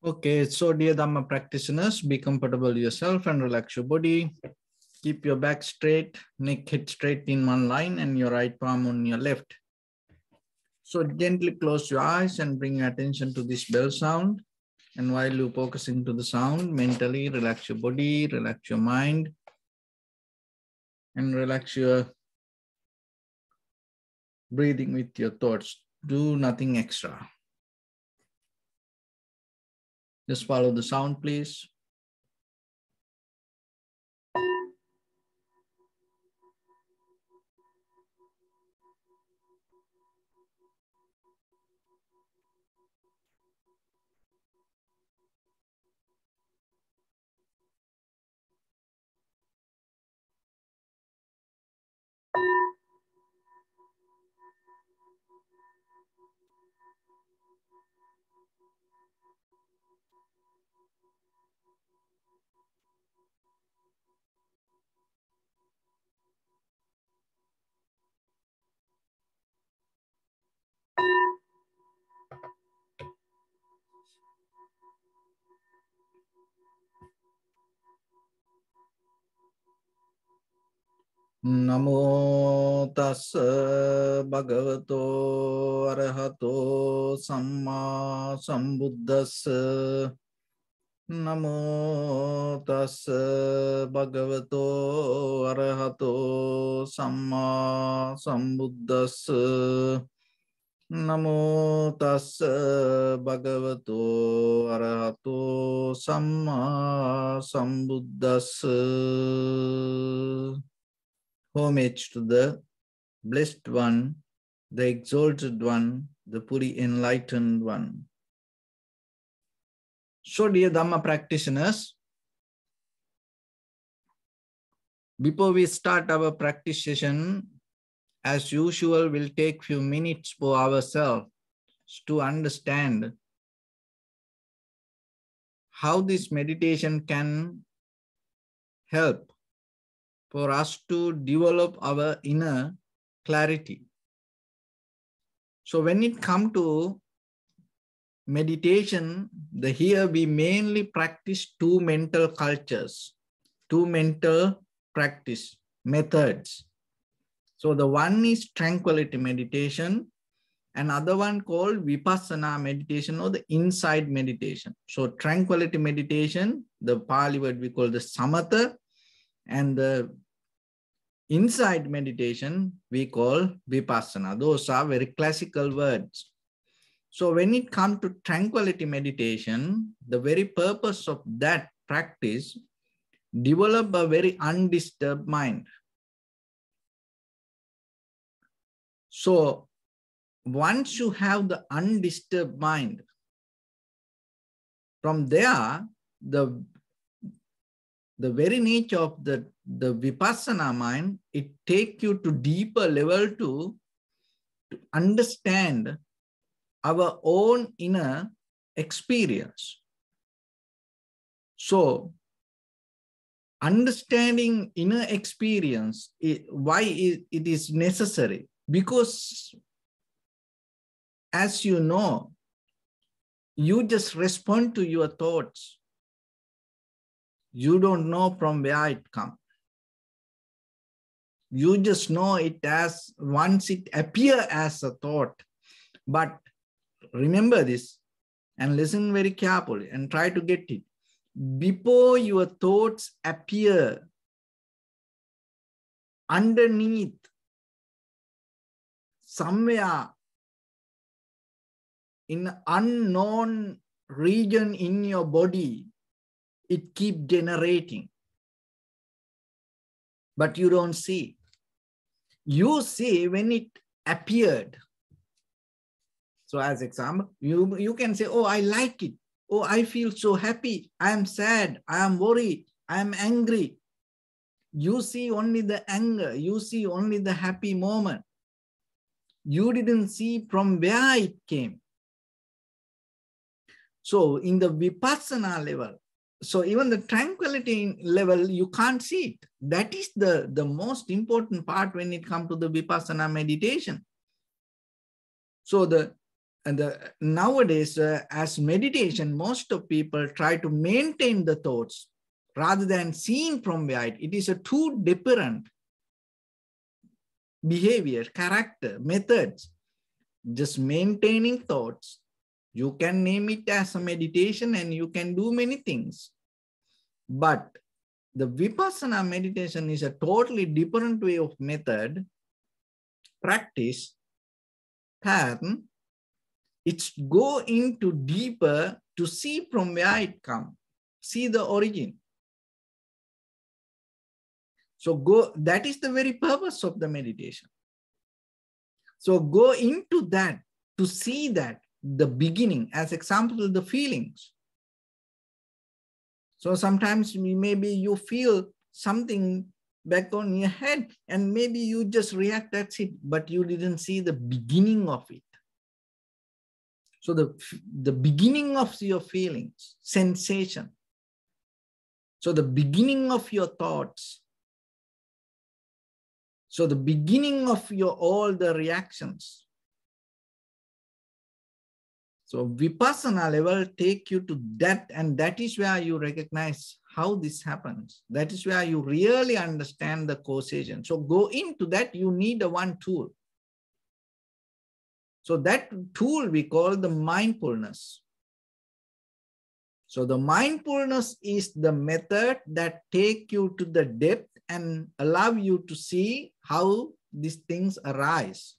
Okay, so dear Dharma practitioners, be comfortable yourself and relax your body. Keep your back straight, neck head straight in one line, and your right palm on your left. So gently close your eyes and bring your attention to this bell sound. And while you focus into the sound, mentally relax your body, relax your mind, and relax your breathing with your thoughts. Do nothing extra. Just follow the sound, please. Namo tassa bhagavato arahato samma sambuddhassa. Namo tassa bhagavato arahato samma sambuddhassa. Namo tassa bhagavato arahato samma sambuddhassa. Homage to the Blessed One, the Exalted One, the fully Enlightened One. So, dear Dhamma practitioners, before we start our practice session, as usual, we'll take few minutes for ourselves to understand how this meditation can help for us to develop our inner clarity. So when it comes to meditation, here we mainly practice two mental cultures, two mental practice methods. So the one is tranquility meditation, another one called vipassana meditation or the inside meditation. So tranquility meditation, the Pali word we call the samatha, and the inside meditation we call vipassana. Those are very classical words. So when it comes to tranquility meditation, the very purpose of that practice, develop a very undisturbed mind. So once you have the undisturbed mind, from there, the very nature of the vipassana mind, it takes you to deeper level to understand our own inner experience. So understanding inner experience, why it is necessary? Because as you know, you just respond to your thoughts. You don't know from where it comes. You just know it as once it appears as a thought. But remember this and listen very carefully and try to get it. Before your thoughts appear, underneath, somewhere in an unknown region in your body, it keeps generating. But you don't see. You see when it appeared. So as example, you can say, oh, I like it. Oh, I feel so happy. I am sad. I am worried. I am angry. You see only the anger. You see only the happy moment. You didn't see from where it came. So in the vipassana level, so even the tranquility level, you can't see it. That is the most important part when it comes to the vipassana meditation. So the And nowadays, as meditation, most of people try to maintain the thoughts rather than seeing from behind. It is a too different behavior, character, methods. Just maintaining thoughts. You can name it as a meditation and you can do many things. But the Vipassana meditation is a totally different way of method, practice, path. It's go into deeper to see from where it comes, see the origin. So that is the very purpose of the meditation. So go into that to see that the beginning, as example, the feelings. So sometimes maybe you feel something back on your head and maybe you just react, that's it, but you didn't see the beginning of it. So the beginning of your feelings, sensation. So the beginning of your thoughts. So the beginning of all the reactions. So Vipassana level take you to that, and that is where you recognize how this happens. That is where you really understand the causation. So go into that, you need a one tool. So that tool we call the mindfulness. So the mindfulness is the method that take you to the depth and allow you to see how these things arise.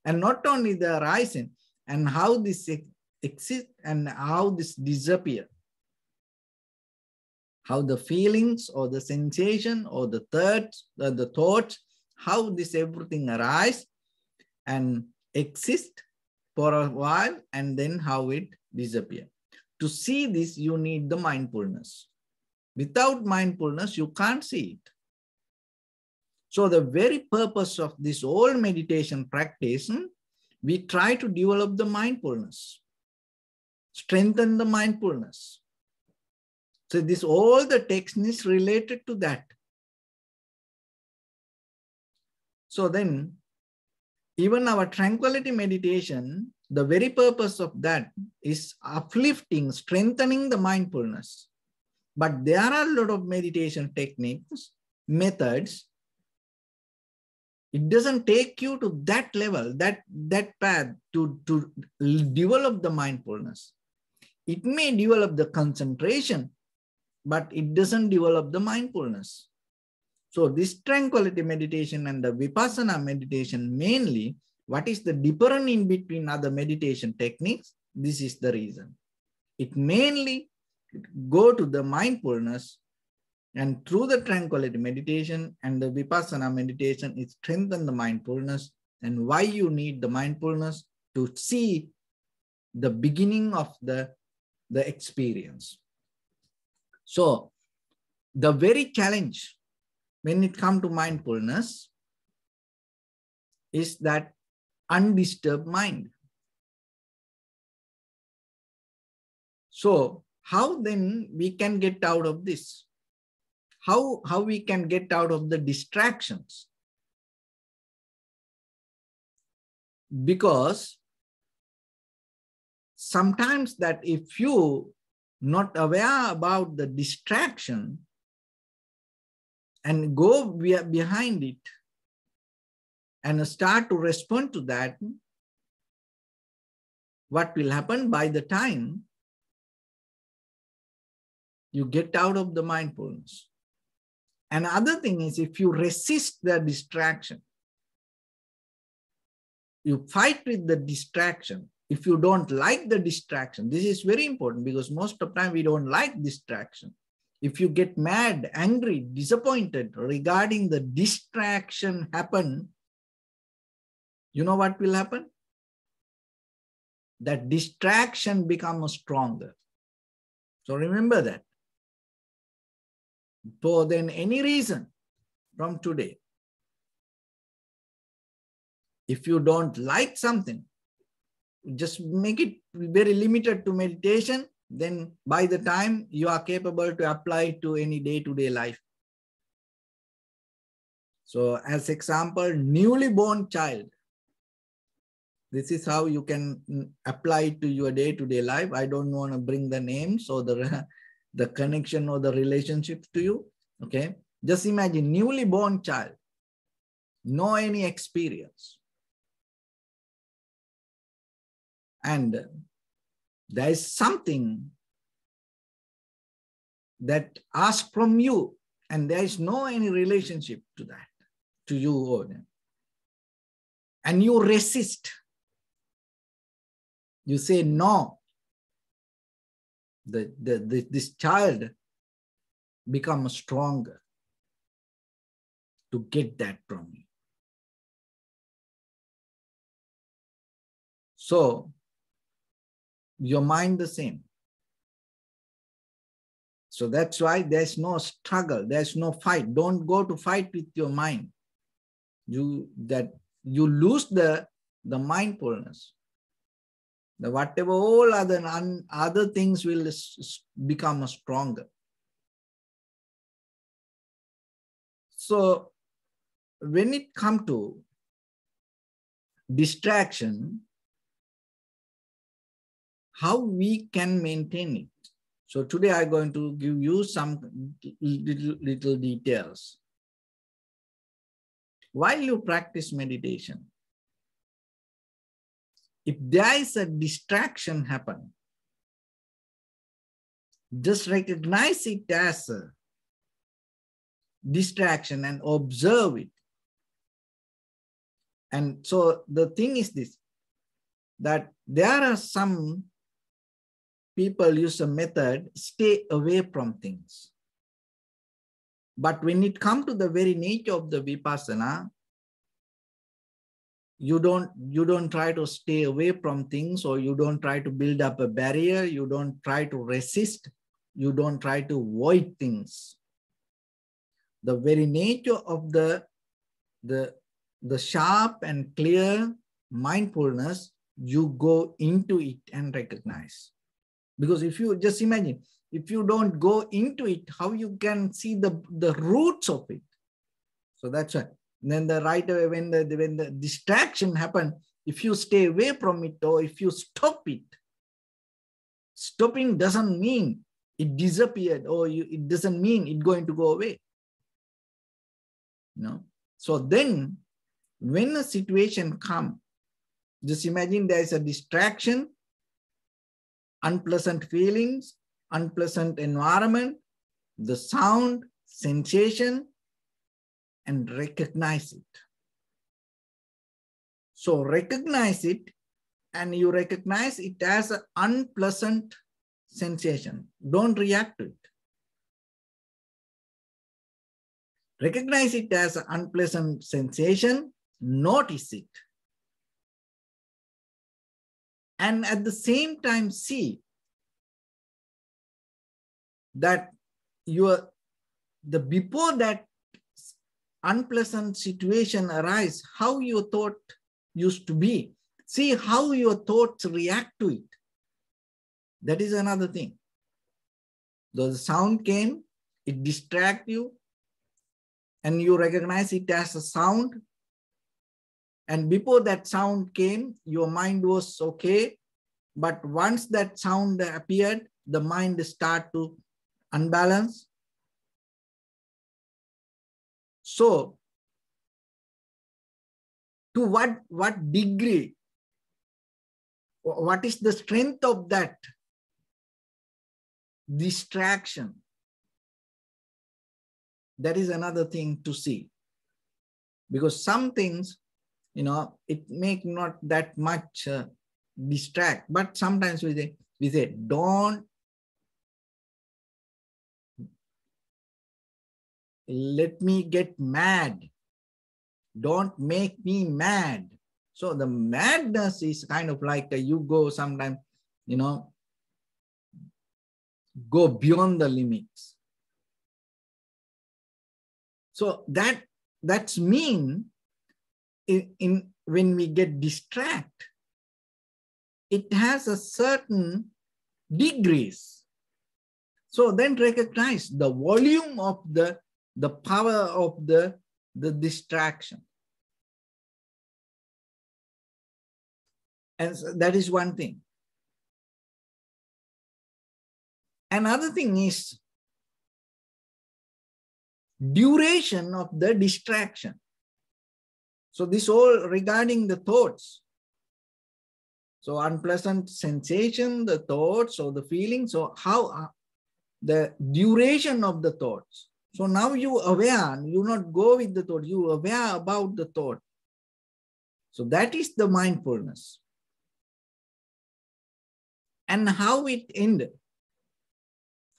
And not only the arising, and how this exists and how this disappear. How the feelings or the sensation or the thoughts, how this everything arise and exist for a while and then how it disappear. To see this, you need the mindfulness. Without mindfulness, you can't see it. So the very purpose of this whole meditation practice, we try to develop the mindfulness, strengthen the mindfulness. So this all the text is related to that. So then, even our tranquility meditation, the very purpose of that is uplifting, strengthening the mindfulness. But there are a lot of meditation techniques, methods. It doesn't take you to that level, that path to develop the mindfulness. It may develop the concentration, but it doesn't develop the mindfulness. So this tranquility meditation and the Vipassana meditation, mainly, what is the difference in between other meditation techniques? This is the reason. It mainly go to the mindfulness, and through the tranquility meditation and the Vipassana meditation, it strengthens the mindfulness. And why you need the mindfulness? To see the beginning of the experience. So the very challenge when it comes to mindfulness is that undisturbed mind. So how then we can get out of this? How we can get out of the distractions? Because sometimes that if you not aware about the distraction and go behind it and start to respond to that, what will happen by the time you get out of the mindfulness? Another thing is, if you resist the distraction, you fight with the distraction. If you don't like the distraction, this is very important because most of the time we don't like distraction. If you get mad, angry, disappointed regarding the distraction happen, you know what will happen? That distraction becomes stronger. So remember that. For then any reason from today, if you don't like something, just make it very limited to meditation. Then by the time you are capable to apply to any day-to-day life. So as example, newly born child. This is how you can apply it to your day-to-day life. I don't want to bring the names or the connection or the relationships to you. Okay. Just imagine newly born child, no any experience. And there is something that asks from you, and there is no any relationship to that, to you or them. And you resist. You say no. This child becomes stronger to get that from you. So your mind the same. So that's why there's no struggle, there's no fight. Don't go to fight with your mind. You lose the mindfulness. The whatever all other things will become stronger. So when it comes to distraction, how we can maintain it. So today I'm going to give you some little details. While you practice meditation, if there is a distraction happen, just recognize it as a distraction and observe it. And so the thing is this, that there are some people use a method, stay away from things. But when it comes to the very nature of the vipassana, you don't try to stay away from things, or you don't try to build up a barrier, you don't try to resist, you don't try to avoid things. The very nature of the sharp and clear mindfulness, you go into it and recognize. Because if you just imagine, if you don't go into it, how you can see the roots of it? So that's why. Then the right away, when the distraction happens, if you stay away from it, or if you stop it, stopping doesn't mean it disappeared, or it doesn't mean it's going to go away. No. So then, when a situation comes, just imagine there is a distraction, unpleasant feelings, unpleasant environment, the sound, sensation, and recognize it. So recognize it, and you recognize it as an unpleasant sensation. Don't react to it. Recognize it as an unpleasant sensation, notice it. And at the same time, see that before that unpleasant situation arise, how your thought used to be. See how your thoughts react to it. That is another thing. The sound came, it distracts you, and you recognize it as a sound. And before that sound came, your mind was okay. But once that sound appeared, the mind started to unbalance. So, to what degree, what is the strength of that distraction? That is another thing to see. Because some things, it make not that much distract, but sometimes we say, don't let me get mad. Don't make me mad. So the madness is kind of like you go sometimes, go beyond the limits. So that's mean when we get distracted, it has a certain degrees. So then recognize the volume of the power of the distraction. And so that is one thing. Another thing is duration of the distraction. So this all regarding the thoughts. So unpleasant sensation, the thoughts or the feeling. So how the duration of the thoughts. So now you aware, you not go with the thought, you aware about the thought. So that is the mindfulness. And how it ended,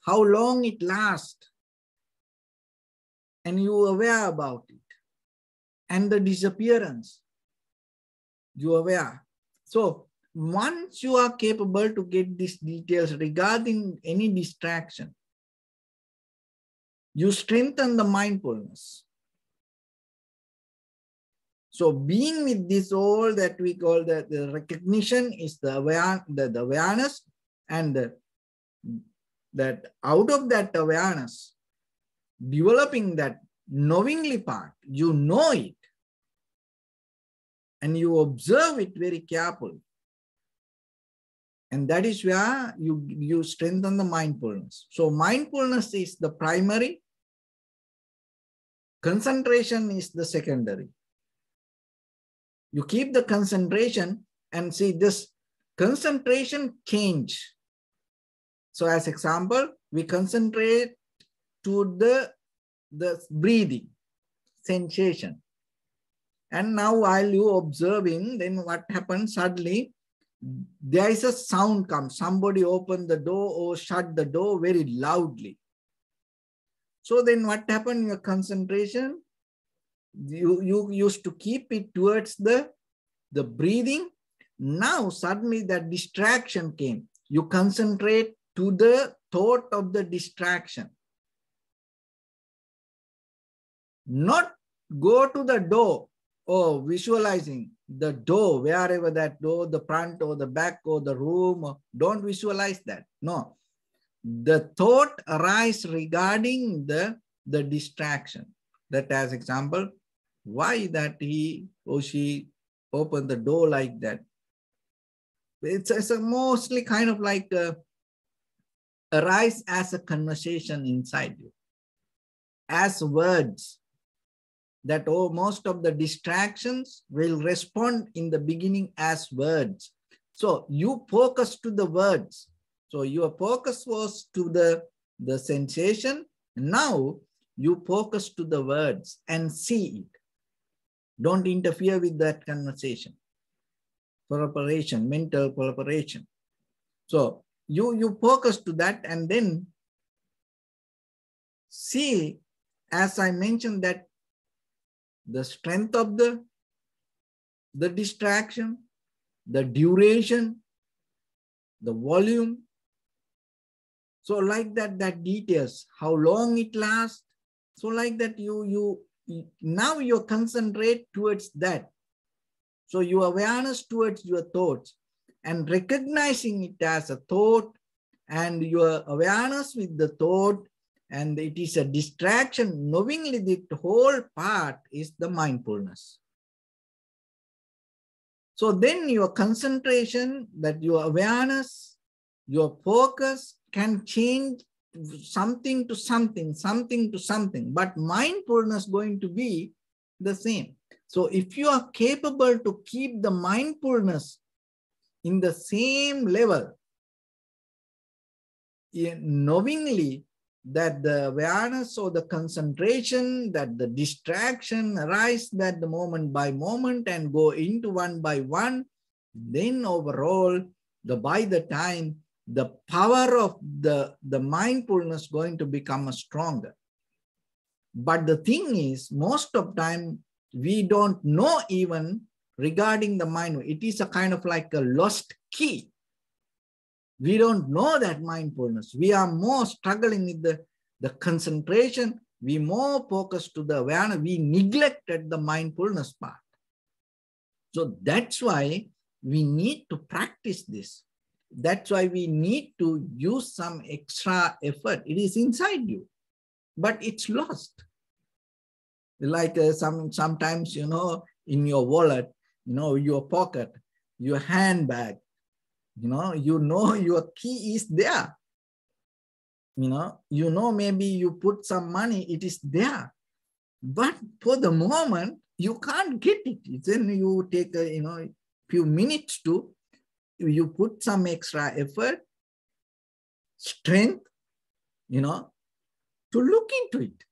how long it lasts, and you aware about it. And the disappearance, you aware. So once you are capable to get these details regarding any distraction, you strengthen the mindfulness. So being with this all that we call the recognition is the awareness, and that out of that awareness, developing that knowingly part, you know it, and you observe it very carefully. And that is where you strengthen the mindfulness. So mindfulness is the primary, concentration is the secondary. You keep the concentration and see this concentration change. So as example, we concentrate to the breathing sensation. And now while you observing, then what happens suddenly, there is a sound comes. Somebody open the door or shut the door very loudly. So then what happened, your concentration, you used to keep it towards the breathing. Now suddenly that distraction came. You concentrate to the thought of the distraction. Not go to the door or visualizing the door, wherever that door, the front or the back or the room. Don't visualize that. No. The thought arise regarding the distraction. That as example, why that he or she opened the door like that. It's a mostly kind of like arise as a conversation inside you, as words. That most of the distractions will respond in the beginning as words. So you focus to the words. So your focus was to the sensation. Now you focus to the words and see it. Don't interfere with that conversation. Preparation, mental preparation. So you focus to that and then see, as I mentioned, that the strength of the distraction, the duration, the volume. So like that details, how long it lasts. So like that you now you concentrate towards that. So your awareness towards your thoughts and recognizing it as a thought, and your awareness with the thought, and it is a distraction, knowingly the whole part is the mindfulness. So then your concentration, that your awareness, your focus can change something to something, something to something, but mindfulness going to be the same. So if you are capable to keep the mindfulness in the same level, knowingly that the awareness or the concentration, that the distraction arise that the moment by moment and go into one by one, then overall, by the time, the power of the mindfulness going to become stronger. But the thing is, most of time, we don't know even regarding the mind. It is a kind of like a lost key. We don't know that mindfulness. We are more struggling with the concentration. We more focused to the awareness. We neglected the mindfulness part. So that's why we need to practice this. That's why we need to use some extra effort. It is inside you, but it's lost. Like sometimes, in your wallet, your pocket, your handbag. You know your key is there. Maybe you put some money, it is there. But for the moment, you can't get it. Then you take a few minutes to, you put some extra effort, strength, to look into it.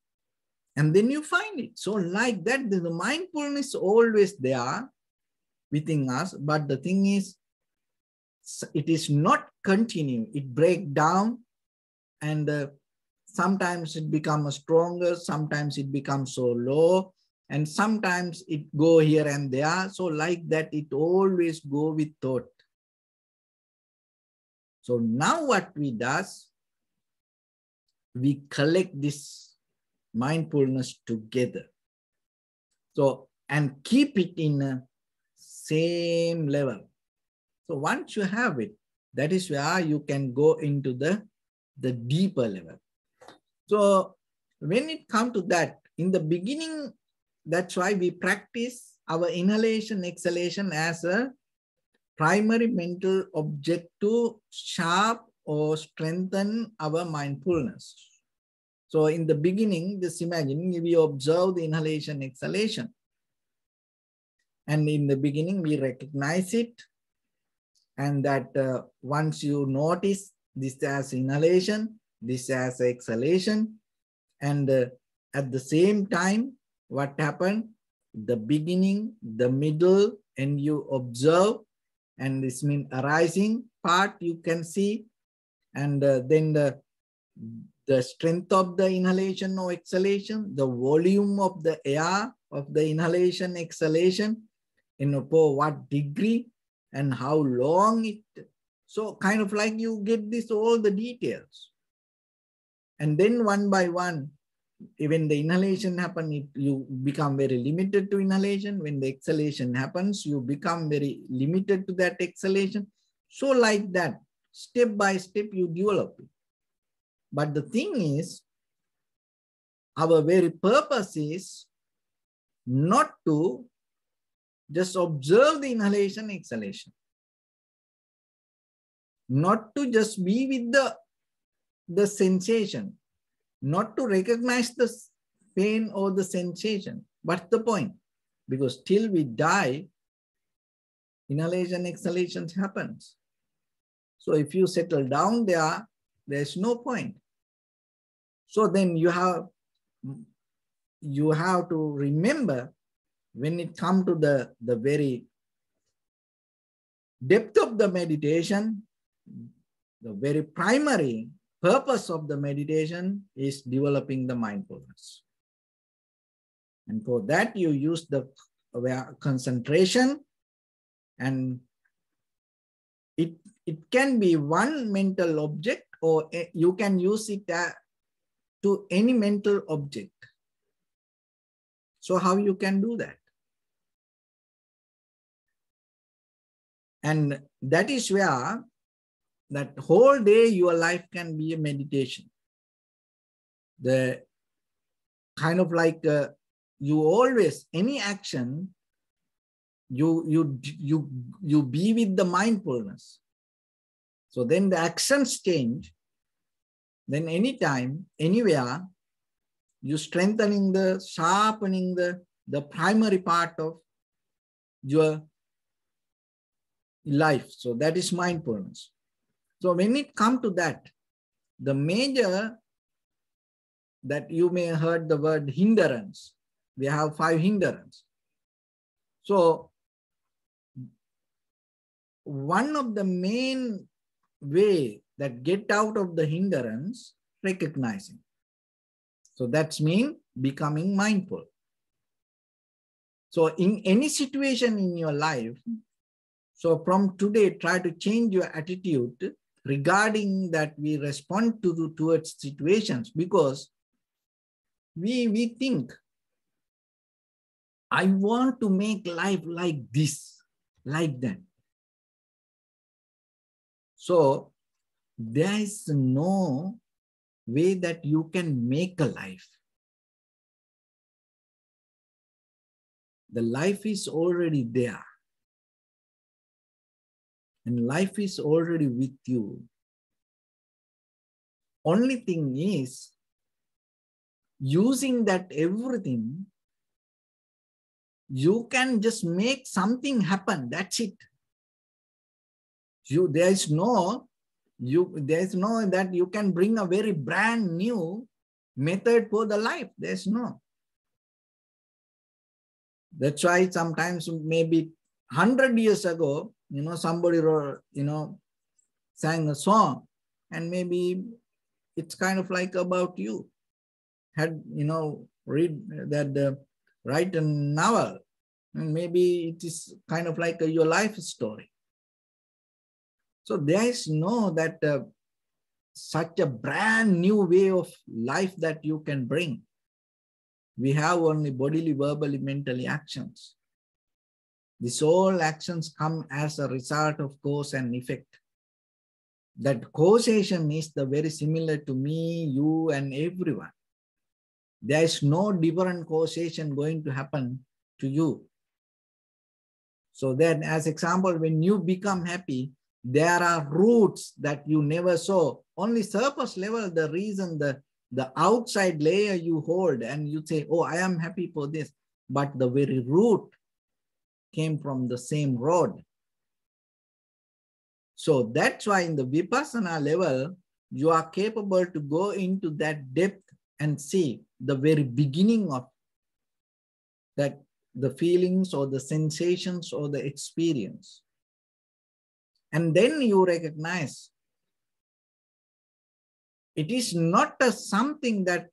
And then you find it. So like that, the mindfulness is always there within us. But the thing is, it is not continuing. It breaks down, and sometimes it becomes stronger. Sometimes it becomes so low. And sometimes it go here and there. So like that, it always go with thought. So now what we does, we collect this mindfulness together. So, and keep it in a same level. So once you have it, that is where you can go into the deeper level. So when it comes to that, in the beginning, that's why we practice our inhalation, exhalation as a primary mental object to sharp or strengthen our mindfulness. So in the beginning, just imagine we observe the inhalation, exhalation. And in the beginning, we recognize it. And that once you notice this as inhalation, this as exhalation, and at the same time, what happened? The beginning, the middle, and you observe, and this means arising part you can see, and then the strength of the inhalation or exhalation, the volume of the air of the inhalation, exhalation, for what degree and how long it. So kind of like you get this, all the details. And then one by one, when the inhalation happens, you become very limited to inhalation. When the exhalation happens, you become very limited to that exhalation. So like that, step by step, you develop it. But the thing is, our very purpose is not to just observe the inhalation, exhalation. Not to just be with the sensation. Not to recognize the pain or the sensation. What's the point? Because till we die, inhalation, exhalation happens. So if you settle down there, there's no point. So then you have to remember, when it comes to the very depth of the meditation, the very primary purpose of the meditation is developing the mindfulness. And for that, you use the concentration, and it can be one mental object, or you can use it to any mental object. So how you can do that? And that is where that whole day your life can be a meditation. The kind of like you always, any action, you be with the mindfulness. So then the actions change. Then anytime, anywhere, you strengthening sharpening the primary part of your life. So that is mindfulness. So when it comes to that, the major that you may have heard the word hindrance. We have 5 hindrances. So one of the main way that get out of the hindrance, recognizing. So that's mean becoming mindful. So in any situation in your life, so from today, try to change your attitude regarding that we respond towards situations, because we think, I want to make life like this, like that. So there is no way that you can make a life. The life is already there. and life is already with you. Only thing is, using that everything, you can just make something happen. That's it. There is no that you can bring a very brand new method for the life. There's no. That's why sometimes maybe 100 years ago, somebody wrote, sang a song, and maybe it's kind of like about you. Had, read that, write a novel, and maybe it is kind of like your life story. So there is no that such a brand new way of life that you can bring. We have only bodily, verbally, mentally actions. These all actions come as a result of cause and effect. That causation is the very similar to me, you, and everyone. There is no different causation going to happen to you. So then, as example, when you become happy, there are roots that you never saw. Only surface level, the reason, the outside layer you hold, and you say, oh, I am happy for this. But the very root came from the same road. So that's why in the Vipassana level, you are capable to go into that depth and see the very beginning of that, the feelings or the sensations or the experience. And then you recognize it is not something that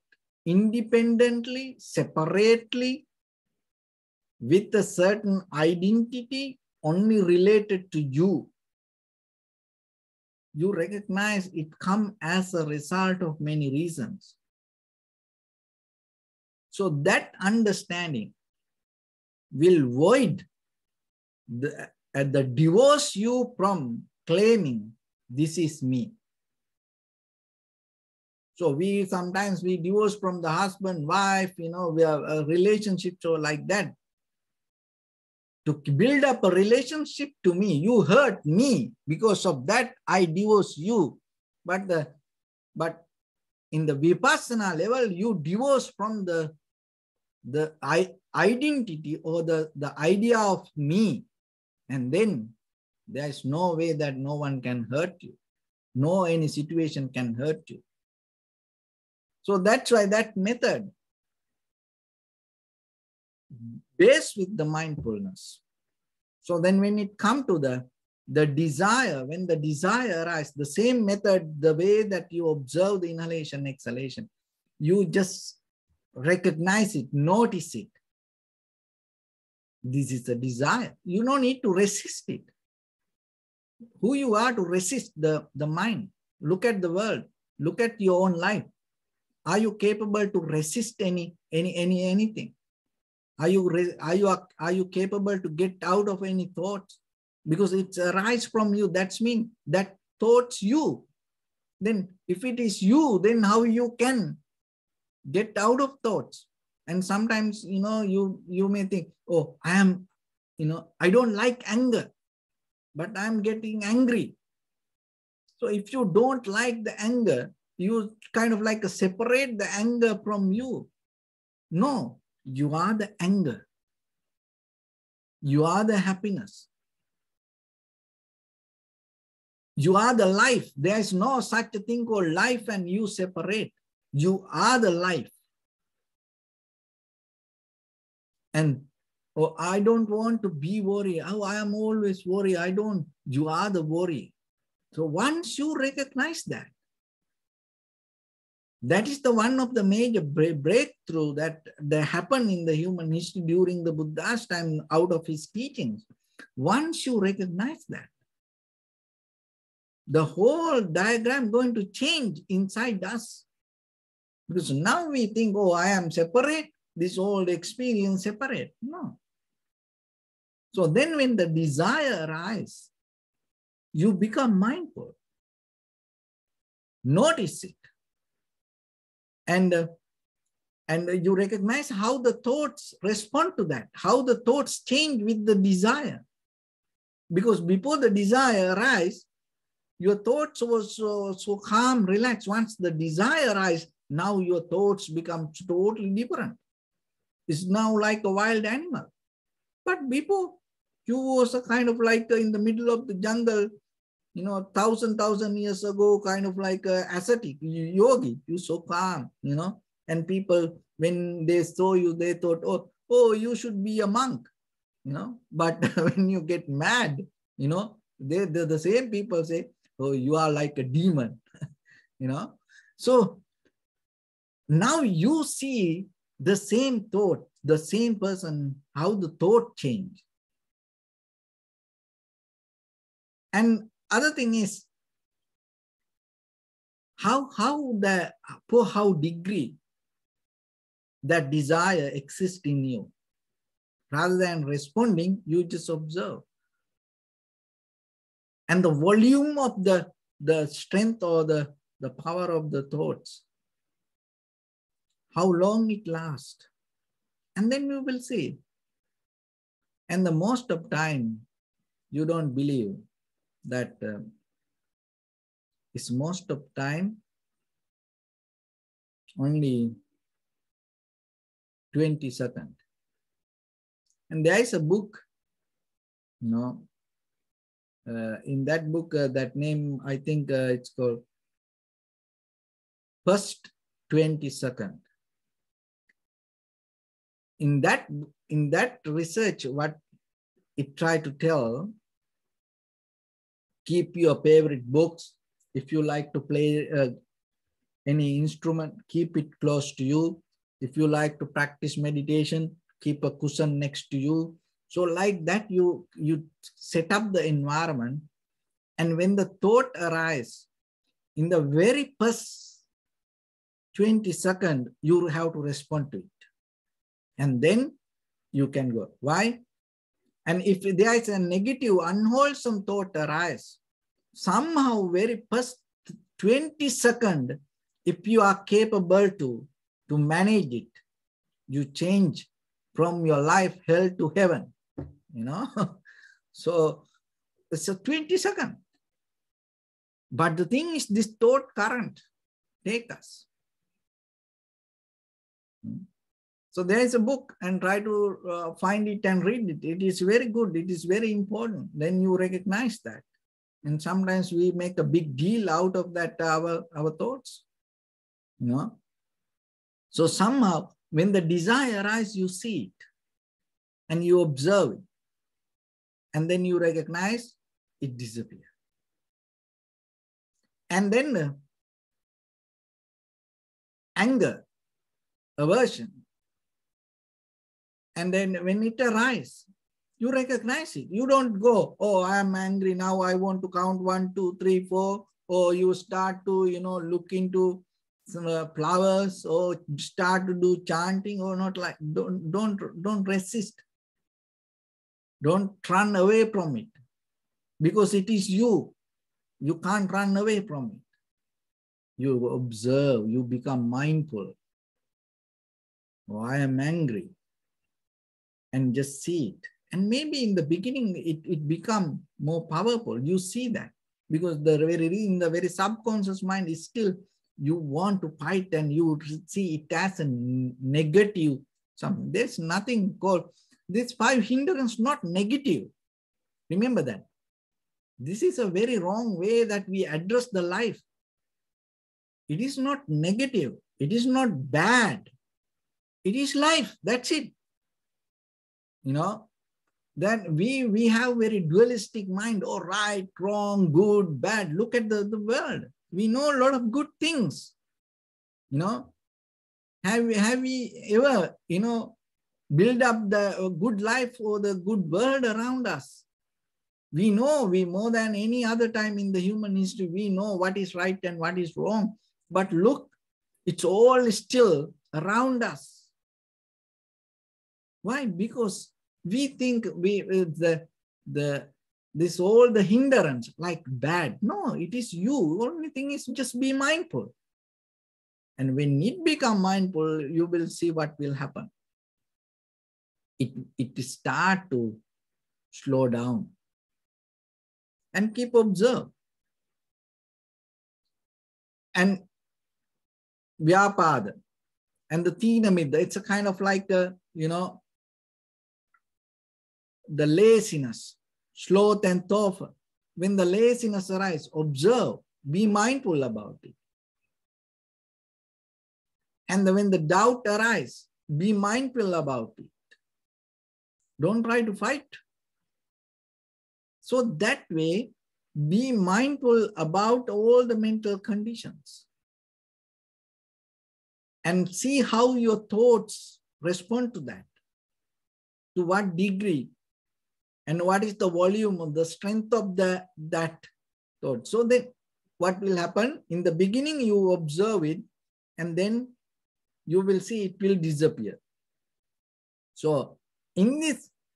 independently, separately, with a certain identity only related to you. You recognize it comes as a result of many reasons. So that understanding will void the divorce you from claiming this is me. So sometimes we divorce from the husband, wife, we have a relationship so like that. To build up a relationship to me, you hurt me. Because of that, I divorce you. But in the Vipassana level, you divorce from the identity or the idea of me. And then there is no way that no one can hurt you. No any situation can hurt you. So that's why that method, based with the mindfulness. So then when it comes to the desire, when the desire arises, the same method, the way that you observe the inhalation, exhalation, you just recognize it, notice it. This is a desire. You don't need to resist it. Who you are to resist the mind. Look at the world. Look at your own life. Are you capable to resist anything? Are you capable to get out of any thoughts? Because it arises from you. That's mean that thoughts you. Then if it is you, then how you can get out of thoughts? And sometimes, you may think, oh, I am, I don't like anger, but I'm getting angry. So if you don't like the anger, you kind of like separate the anger from you. No, you are the anger. You are the happiness. You are the life. There is no such a thing called life and you separate. You are the life. And, oh, I don't want to be worried. Oh, I am always worried. You are the worry. So once you recognize that, that is the one of the major breakthrough that happened in the human history during the Buddha's time out of his teachings. Once you recognize that, the whole diagram going to change inside us. Because now we think, oh, I am separate, this whole experience separate. No. So then when the desire arises, you become mindful. Notice it. And you recognize how the thoughts respond to that, how the thoughts change with the desire. Because before the desire arise, your thoughts were so calm, relaxed. Once the desire arises, now your thoughts become totally different. It's now like a wild animal. But before, you was a kind of like in the middle of the jungle, 1,000 years ago, kind of like a ascetic, yogi, you so calm, and people, when they saw you, they thought, oh, you should be a monk, but when you get mad, they're the same people say, oh, you are like a demon, So now you see the same thought, the same person, how the thought changed. And other thing is, how degree that desire exists in you. Rather than responding, you just observe. And the volume of the strength or the power of the thoughts, how long it lasts. And then you will see. And the most of time, you don't believe that it's most of time only 20 seconds. And there is a book, in that book, that name, I think it's called First 20 Seconds. In that research, what it tried to tell, keep your favorite books. If you like to play any instrument, keep it close to you. If you like to practice meditation, keep a cushion next to you. So like that, you set up the environment. And when the thought arises, in the very first 20 seconds, you have to respond to it. And then you can go. Why? And if there is a negative, unwholesome thought arise, somehow very first 20 seconds, if you are capable to manage it, you change from your life hell to heaven, So it's a 20 seconds. But the thing is, this thought current take us. So there is a book, and try to find it and read it. It is very good. It is very important. Then you recognize that. And sometimes we make a big deal out of that, our thoughts. So somehow, when the desire arises, you see it. And you observe it. And then you recognize it disappears. And then anger, aversion. And then when it arises, you recognize it. You don't go, oh, I am angry now, I want to count 1, 2, 3, 4. Or you start to, look into some flowers, or start to do chanting, or not like, don't resist. Don't run away from it. Because it is you. You can't run away from it. You observe, you become mindful. Oh, I am angry. And just see it. And maybe in the beginning, it becomes more powerful. You see that. Because in the very subconscious mind is still, you want to fight, and you see it as a negative something. There's nothing called, this 5 hindrance, not negative. Remember that. This is a very wrong way that we address the life. It is not negative. It is not bad. It is life. That's it. Then we have very dualistic mind, or right, wrong, good, bad. Look at the world. We know a lot of good things. Have we ever, build up the good life or the good world around us? We know, more than any other time in the human history, we know what is right and what is wrong. But look, it's all still around us. Why? Because we think this all the hindrance like bad. No, it is you. Only thing is just be mindful. And when it become mindful, you will see what will happen. It start to slow down. and keep observe. And Vyapada and the Tinamidda, it's a kind of like the, the laziness, sloth and thoughtful. When the laziness arises, observe, be mindful about it. And when the doubt arises, be mindful about it. Don't try to fight. So that way, be mindful about all the mental conditions and see how your thoughts respond to that. To what degree and what is the volume of the strength of that thought. So then what will happen? In the beginning, you observe it and then you will see it will disappear. So in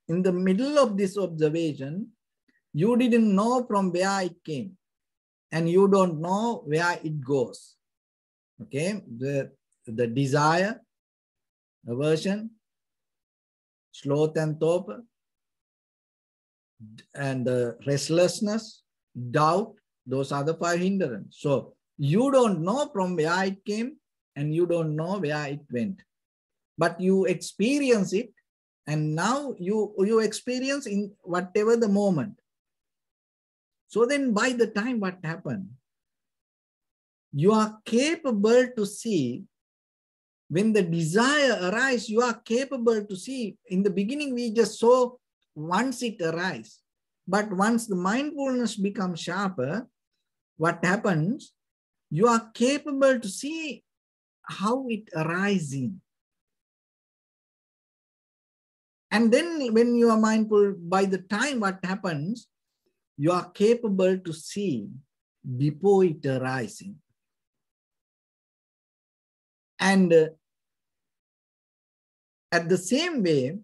the middle of this observation, you didn't know from where it came and you don't know where it goes. Okay, the desire, aversion, sloth and torpor, and the restlessness, doubt, those are the 5 hindrances. So you don't know from where it came and you don't know where it went. But you experience it, and now you experience in whatever the moment. So then by the time what happened, you are capable to see when the desire arises, you are capable to see. In the beginning, we just saw once it arises. But once the mindfulness becomes sharper, what happens? You are capable to see how it arises. And then when you are mindful, by the time what happens, you are capable to see before it arising. And at the same way,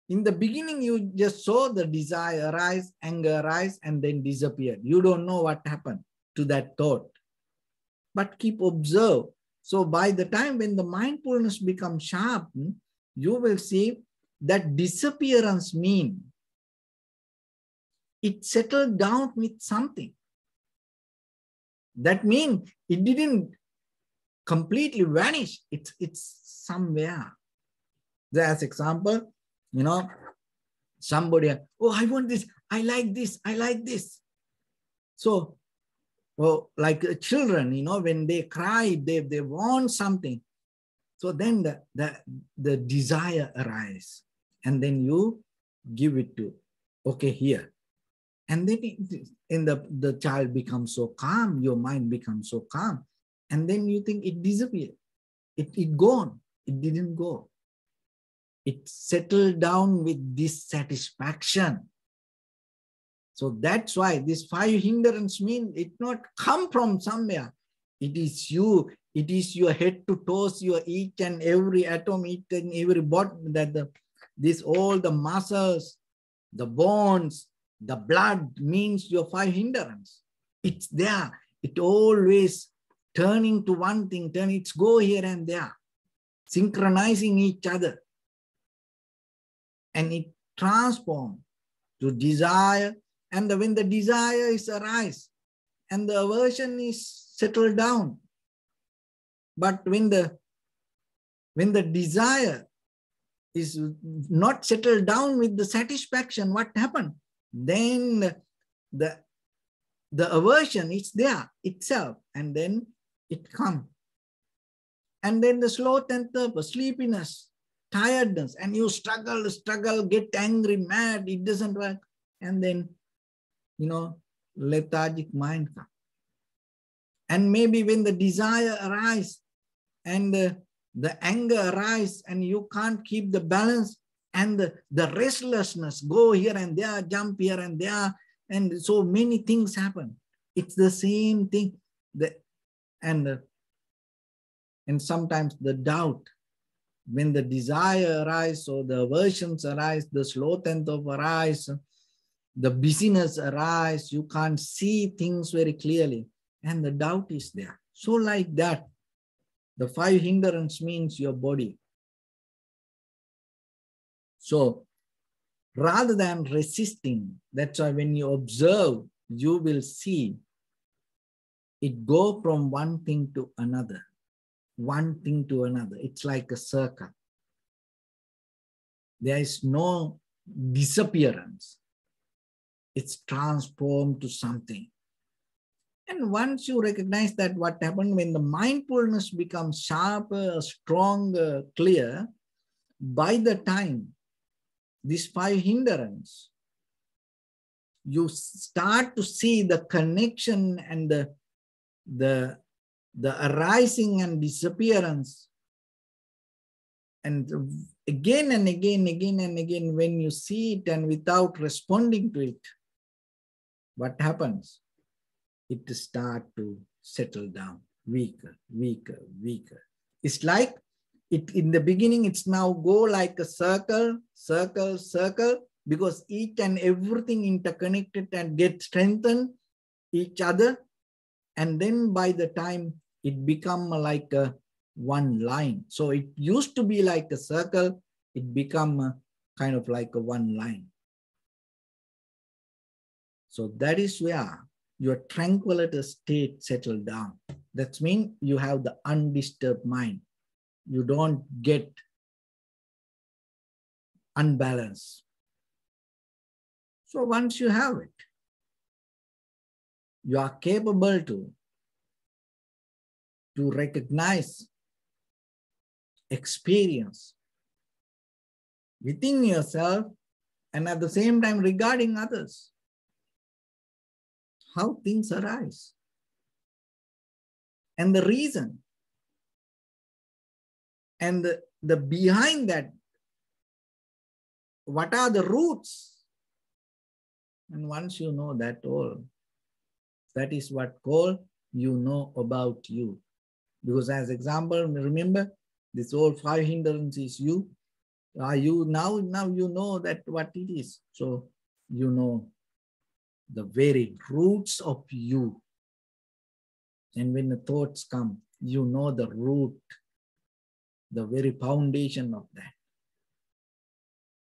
in the beginning, you just saw the desire arise, anger arise, and then disappear. You don't know what happened to that thought. But keep observe. So by the time when the mindfulness becomes sharp, you will see that disappearance means it settled down with something. That means it didn't completely vanish. It's somewhere. As example, somebody, oh, I want this, I like this, I like this. So, well, like children, when they cry, they want something. So then the desire arises, and then you give it to, okay, here. And then the child becomes so calm, your mind becomes so calm. And then you think it disappeared. It gone. It didn't go. It settled down with dissatisfaction. So that's why these 5 hindrances mean it not come from somewhere. It is you. It is your head to toes, your each and every atom, each and every body, all the muscles, the bones, the blood means your 5 hindrances. It's there. It always turning to one thing, it's go here and there, synchronizing each other. And it transforms to desire. And when the desire is arise and the aversion is settled down. But when the desire is not settled down with the satisfaction, what happened? Then the aversion is there itself, and then it comes. And then the sloth and torpor, sleepiness, tiredness, and you struggle, get angry, mad, it doesn't work. And then, lethargic mind comes. And maybe when the desire arises and the anger arises and you can't keep the balance, and the restlessness go here and there, jump here and there, and so many things happen. It's the same thing. And sometimes the doubt, when the desire arises, so the aversions arise, the sloth and torpor arise, the busyness arise, you can't see things very clearly, and the doubt is there. So like that, the 5 hindrances means your body. So rather than resisting. That's why when you observe, you will see it go from one thing to another, one thing to another. It's like a circle. There is no disappearance. It's transformed to something. And once you recognize that what happened when the mindfulness becomes sharper, stronger, clear, by the time these 5 hindrances, you start to see the connection and the arising and disappearance. And again and again, when you see it and without responding to it, what happens? It starts to settle down, weaker, weaker, weaker. It's like it in the beginning, it's now go like a circle, circle, circle, because each and everything interconnected and get strengthened each other. And then by the time it become like a one line. So it used to be like a circle, it become kind of like a one line. So that is where your tranquility state settled down. That means you have the undisturbed mind. You don't get unbalanced. So once you have it, you are capable to recognize, experience within yourself and at the same time regarding others, how things arise. And the reason and the behind that, what are the roots? And once you know that all, that is what called you know about you. Because as example, remember, this all 5 hindrances you. Are you now you know that what it is. So you know the very roots of you. And when the thoughts come, you know the root, the very foundation of that.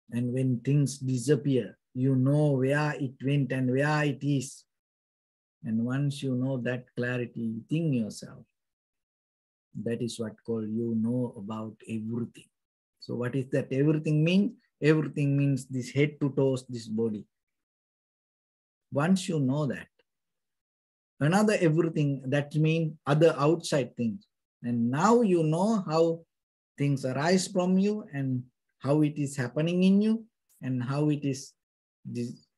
And when things disappear, you know where it went and where it is. And once you know that clarity within yourself, that is what called you know about everything. So what is that everything mean? Everything means this head to toes, this body. Once you know that, another everything, that means other outside things. And now you know how things arise from you and how it is happening in you and how it is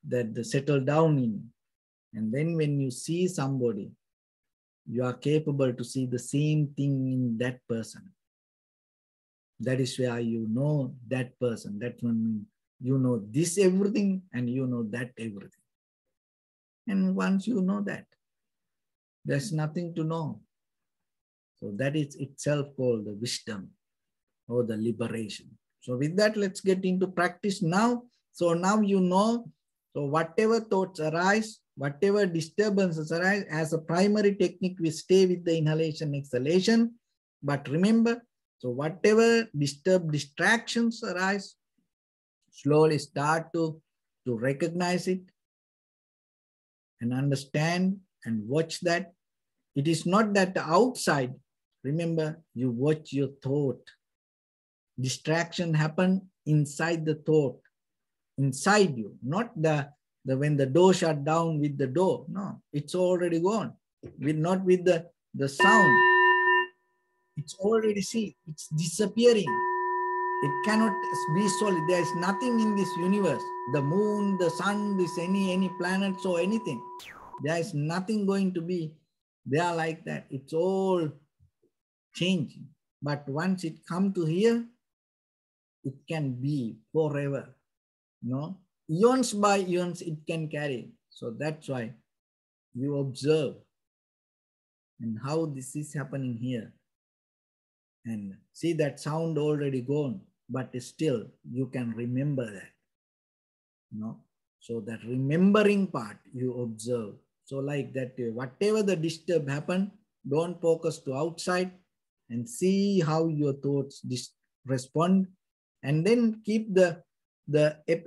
that settle down in you. And then when you see somebody, you are capable to see the same thing in that person. That is where you know that person. That one, you know this everything and you know that everything. And once you know that, there's nothing to know. So that is itself called the wisdom or the liberation. So with that, let's get into practice now. So now you know, so whatever thoughts arise, whatever disturbances arise, as a primary technique, we stay with the inhalation, exhalation. But remember, so whatever distractions arise, slowly start to recognize it and understand and watch that. It is not that the outside, remember, you watch your thought. Distraction happen inside the thought, inside you, not the when the door shut down with the door. No, it's already gone. Not with the sound. It's already see, it's disappearing. It cannot be solid. There is nothing in this universe. The moon, the sun, this any planets or anything. There is nothing going to be there like that. It's all changing. But once it come to here, it can be forever. No? Eons by eons it can carry. So that's why you observe and how this is happening here. And see that sound already gone, but still you can remember that. No? So that remembering part you observe. So like that, whatever the disturb happen, don't focus to outside and see how your thoughts respond. And then keep the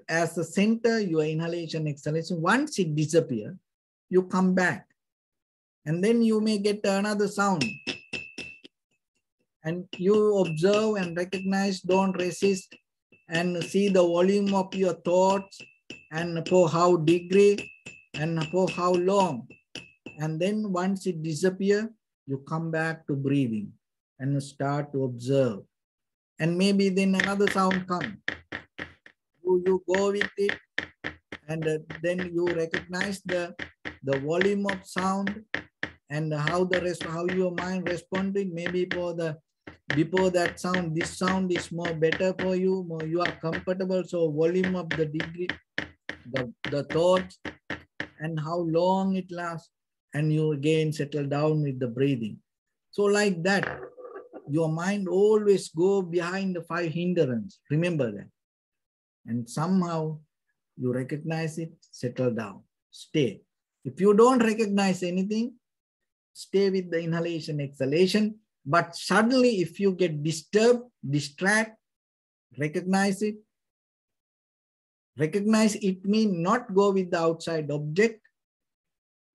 as the center, your inhalation, exhalation, once it disappears, you come back. And then you may get another sound. And you observe and recognize, don't resist, and see the volume of your thoughts and for how degree and for how long. And then once it disappears, you come back to breathing and start to observe. And maybe then another sound comes. You go with it, and then you recognize the volume of sound and how your mind responded. Maybe before that sound, this sound is more better for you, more you are comfortable. So volume of the degree, the thoughts, and how long it lasts, and you again settle down with the breathing. So like that, your mind always go behind the 5 hindrance. Remember that. And somehow you recognize it, settle down, stay. If you don't recognize anything, stay with the inhalation, exhalation. But suddenly, if you get disturbed, distract, recognize it. Recognize it means not go with the outside object,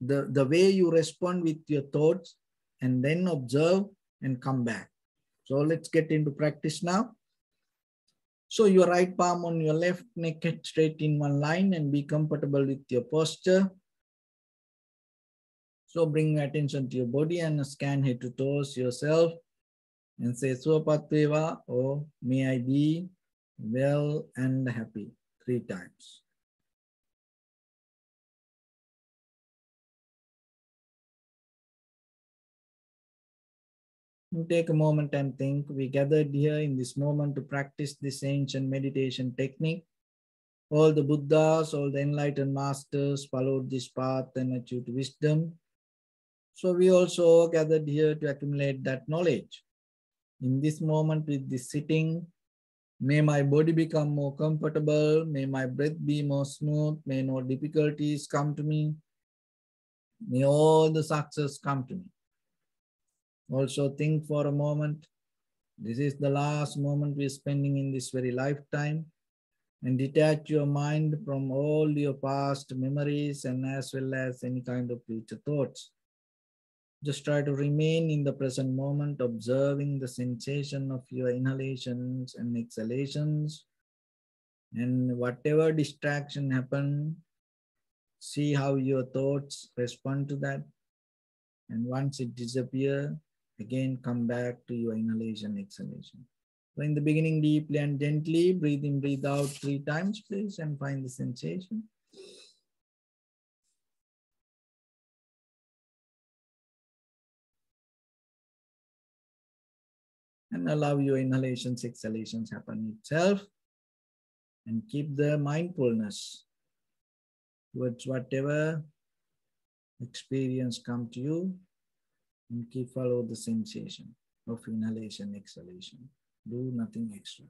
the way you respond with your thoughts, and then observe and come back. So let's get into practice now. So your right palm on your left, neck straight in one line, and be comfortable with your posture. So bring your attention to your body and scan head to toes yourself and say Swapatveva, or may I be well and happy 3 times. Take a moment and think. We gathered here in this moment to practice this ancient meditation technique. All the Buddhas, all the enlightened masters followed this path and achieved wisdom. So we also gathered here to accumulate that knowledge. In this moment with this sitting, may my body become more comfortable. May my breath be more smooth. May no difficulties come to me. May all the success come to me. Also think for a moment. This is the last moment we're spending in this very lifetime. And detach your mind from all your past memories and as well as any kind of future thoughts. Just try to remain in the present moment, observing the sensation of your inhalations and exhalations. And whatever distraction happen, see how your thoughts respond to that. And once it disappears, again come back to your inhalation, exhalation. So in the beginning, deeply and gently, breathe in, breathe out 3 times, please, and find the sensation. And allow your inhalations, exhalations happen itself. And keep the mindfulness towards whatever experience come to you, and keep follow the sensation of inhalation, exhalation. Do nothing extra.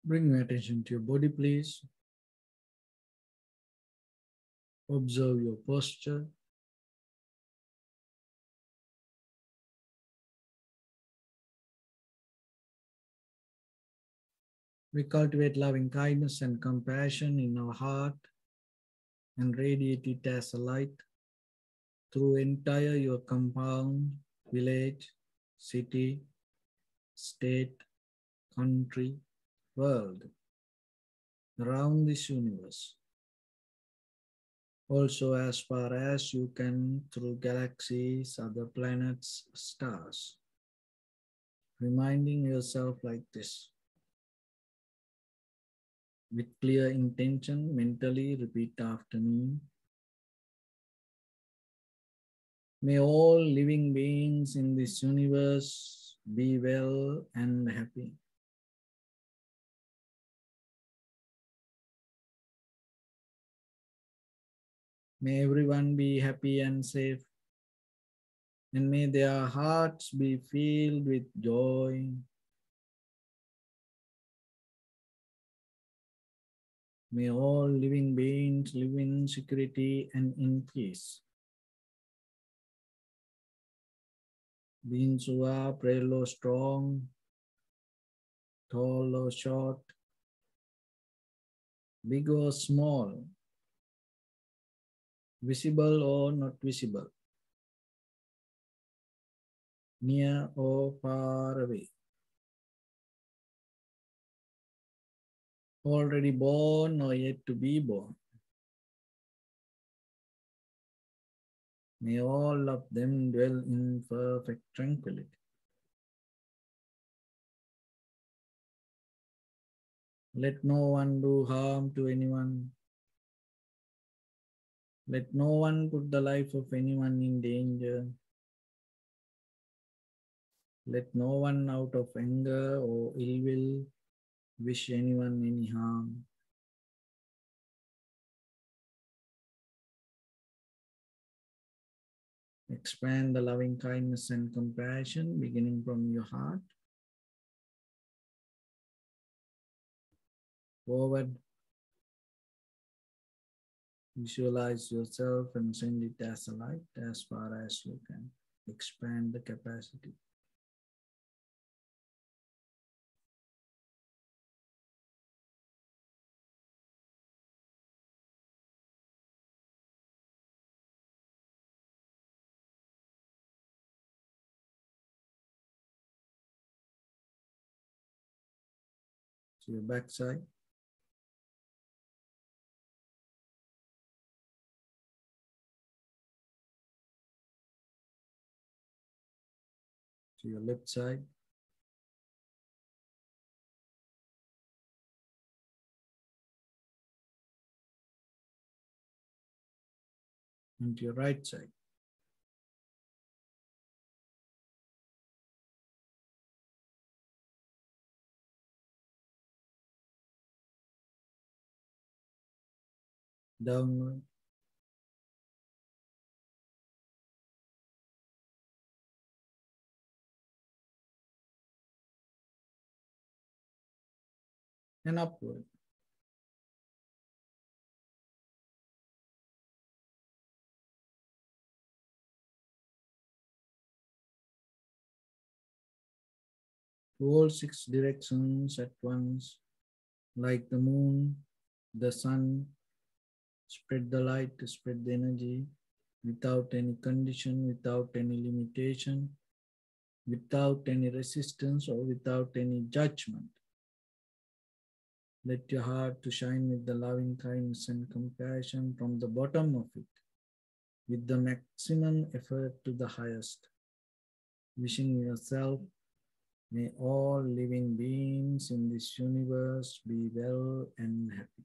Bring your attention to your body, please. Observe your posture. We cultivate loving kindness and compassion in our heart and radiate it as a light through entire your compound, village, city, state, country, world, around this universe. Also as far as you can through galaxies, other planets, stars. Reminding yourself like this. With clear intention, mentally repeat after me. May all living beings in this universe be well and happy. May everyone be happy and safe. And may their hearts be filled with joy. May all living beings live in security and in peace. Beings who are frail or strong, tall or short, big or small, visible or not visible, near or far away, already born or yet to be born. May all of them dwell in perfect tranquility. Let no one do harm to anyone. Let no one put the life of anyone in danger. Let no one out of anger or ill will wish anyone any harm. Expand the loving kindness and compassion beginning from your heart forward. Visualize yourself and send it as a light as far as you can. Expand the capacity. To your backside. To your left side. And to your right side. Downward. And upward. To all six directions at once, like the moon, the sun, spread the light, spread the energy without any condition, without any limitation, without any resistance or without any judgment. Let your heart to shine with the loving kindness and compassion from the bottom of it, with the maximum effort to the highest. Wishing yourself, may all living beings in this universe be well and happy.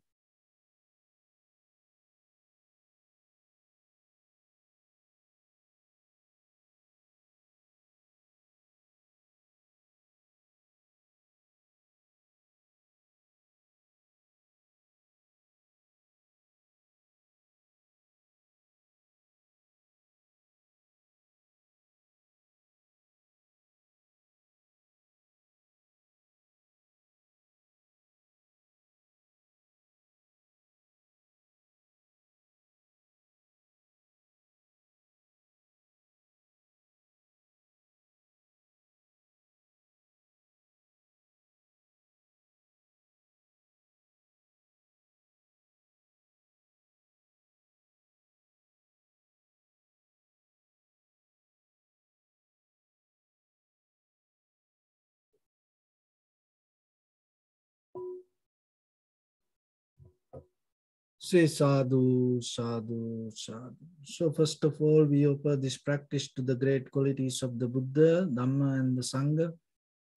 Say sadhu, sadhu, sadhu. So first of all, we offer this practice to the great qualities of the Buddha, Dhamma and the Sangha.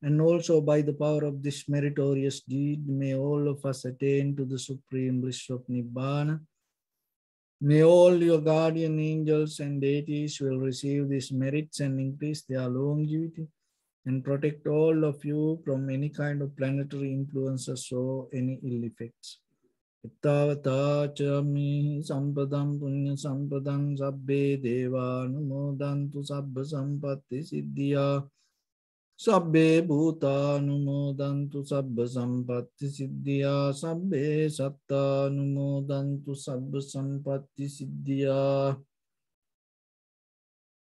And also by the power of this meritorious deed, may all of us attain to the supreme bliss of Nibbana. May all your guardian angels and deities will receive these merits and increase their longevity and protect all of you from any kind of planetary influences or any ill effects. Ittavata chami sampadam punya sampadam sabbe deva numodantu sabba sampatti siddhya. Sabbe bhutanumodantu sabba sampatti siddhya. Sabbe sattanumodantu sabba sampatti siddhya.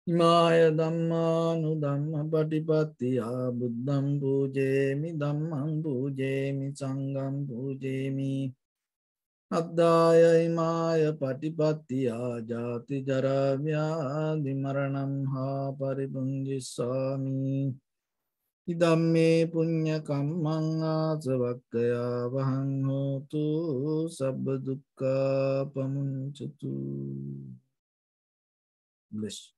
Imaya dhammanu dhamma patipattiya buddham pujemi dhammam pujemi sangham pujemi. Addaya imaya patipattiya jati jara vyadhi maranam ha paribunjisami. Idamme punya kammang asavakkaya vahang hotu sabba dukkha pamuncatu. Bless.